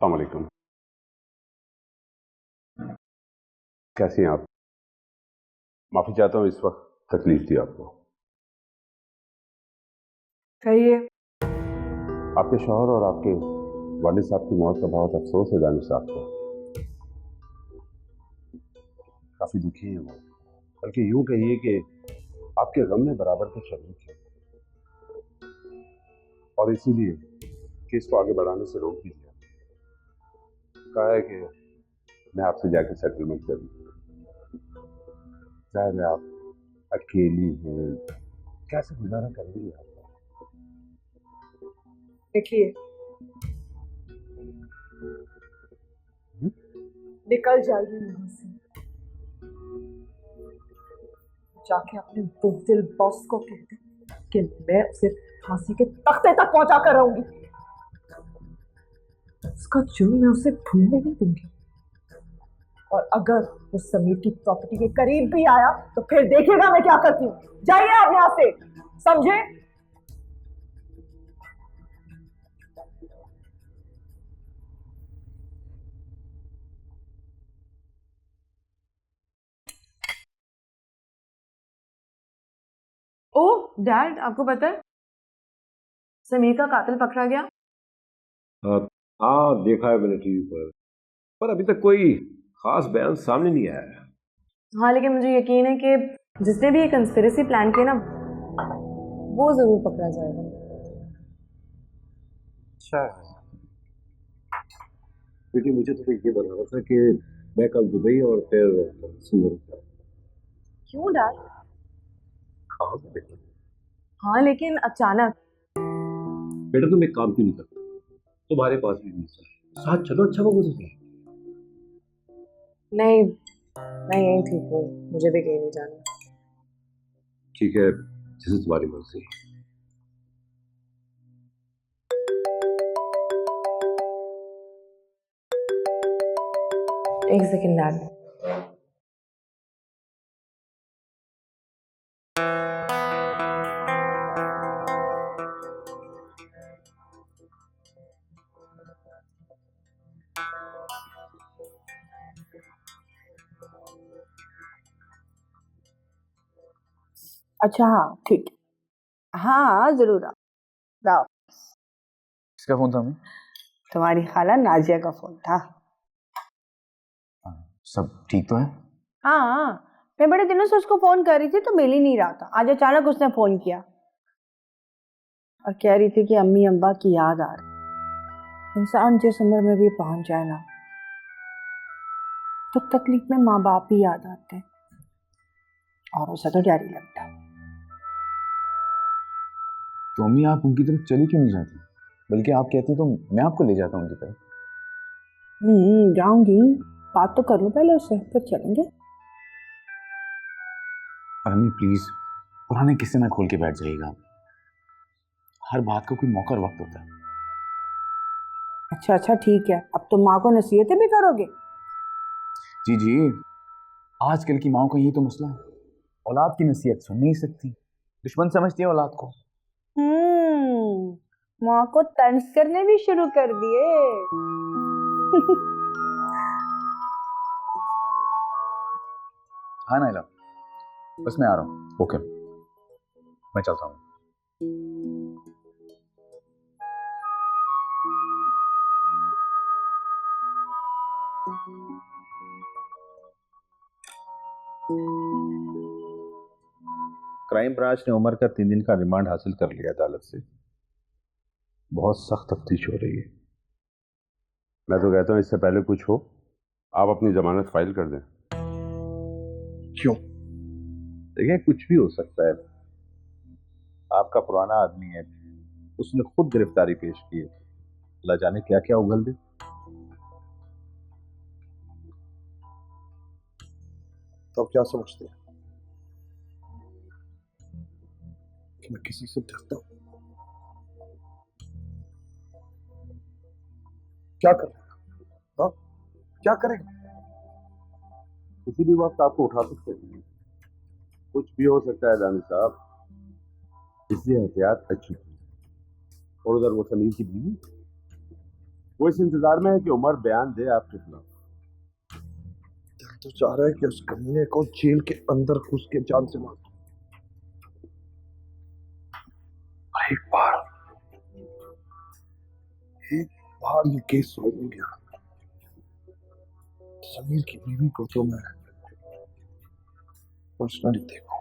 अस्सलाम वालेकुम। कैसी हैं आप? माफ़ी चाहता हूँ इस वक्त तकलीफ दी आपको। कहिए। आपके शौहर और आपके वालिद साहब की मौत का बहुत अफसोस है दानिश साहब को। काफ़ी दुखी हैं वो, बल्कि यूँ कहिए कि आपके गम में बराबर के शरीक हैं और इसीलिए केस को आगे बढ़ाने से रोक भी दिया। कहा है कि मैं आपसे जाकर सेटलमेंट कर लूँ। जाहिर है आप अकेली हैं, कैसे गुजारा करेंगी आप? देखिए, हम्म? निकल जाइए यहाँ से। जाके अपने बुज़दिल बॉस को कहते कि मैं उसे फांसी के तख्ते तक पहुंचा कर रहूंगी। उसका जुर्म मैं उसे भूलने नहीं दूंगी। और अगर वो समीर की प्रॉपर्टी के करीब भी आया तो फिर देखिएगा मैं क्या करती हूँ। जाइए आप यहाँ से, समझे? ओह डैड, आपको पता है समीर का कातिल पकड़ा गया। हाँ, देखा है मैंने टीवी पर अभी तक कोई खास बयान सामने नहीं आया है। हाँ, लेकिन मुझे यकीन है कि जिसने भी ये कंस्पिरेसी प्लान किया ना, वो जरूर पकड़ा जाएगा। अच्छा बेटी, मुझे तो ये बताना था कि मैं कल दुबई और फिर सिंगापुर। क्यों डैड? हाँ बेटा, लेकिन अचानक। बेटा तुम एक काम क्यों नहीं करते? तुम्हारे पास भी वीजा है, साथ चलो, अच्छा होगा तुझे। नहीं, मैं यही ठीक हूँ, मुझे भी कहीं नहीं जाना। ठीक है, जैसे तुम्हारी मर्जी। एक सेकंड डैड। अच्छा, हाँ ठीक है। हाँ जरूर आओ। आओ। किसका फोन था? मैं तुम्हारी खाला नाजिया का फोन था। सब ठीक तो है? हाँ, मैं बड़े दिनों से उसको फोन कर रही थी तो मिल ही नहीं रहा था। आज अचानक उसने फोन किया और कह रही थी कि अम्मी अम्बा की याद आ रही। इंसान जिस उम्र में भी पहुंच जाए ना, तो तकलीफ में माँ बाप ही याद आते हैं और उसे तो डर ही लगता है। तो अम्मी, आप उनकी तरफ चली क्यों नहीं जाती? बल्कि आप कहती तो मैं आपको ले जाता उनकी तरफ। जाऊंगी, बात तो कर लूं पहले उससे, फिर चलेंगे। और अम्मी प्लीज, पुराने किस्से ना खोल के बैठ जाइएगा। हर बात का कोई मौका और वक्त होता है। अच्छा अच्छा ठीक है, अब तुम माँ को नसीहतें भी करोगे? जी जी, आजकल की माओ का यही तो मसला है, औलाद की नसीहत सुन नहीं सकती, दुश्मन समझती है औलाद को। माँ को तंज करने भी शुरू कर दिए। हाँ नाइला, बस मैं आ रहा हूँ। ओके, मैं चलता हूँ। क्राइम ब्रांच ने उमर का 3 दिन का रिमांड हासिल कर लिया अदालत से। बहुत सख्त तफ्तीश हो रही है। मैं तो कहता हूँ इससे पहले कुछ हो, आप अपनी जमानत फाइल कर दें। क्यों? देखिए, कुछ भी हो सकता है। आपका पुराना आदमी है, उसने खुद गिरफ्तारी पेश की है, अल्लाह जाने क्या क्या उगल दे। तो आप क्या समझते हैं कि मैं किसी से डरता हूँ? क्या कर रहे हैं? हाँ? क्या करेगा? किसी भी वक्त आपको उठा सकते हैं, कुछ भी हो सकता है दानिश साहब, इसलिए एहतियात अच्छी। और उधर वो समीर की बीवी, वो इस इंतजार में है कि उमर बयान दे आपके खिलाफ। दिल तो चाह रहा है कि उस कमीने को जेल के अंदर घुस के जान से मार दूं। एक बार ये केस सॉल्व हो गया, समीर की बीवी को तो मैं पर्सनली देखूं।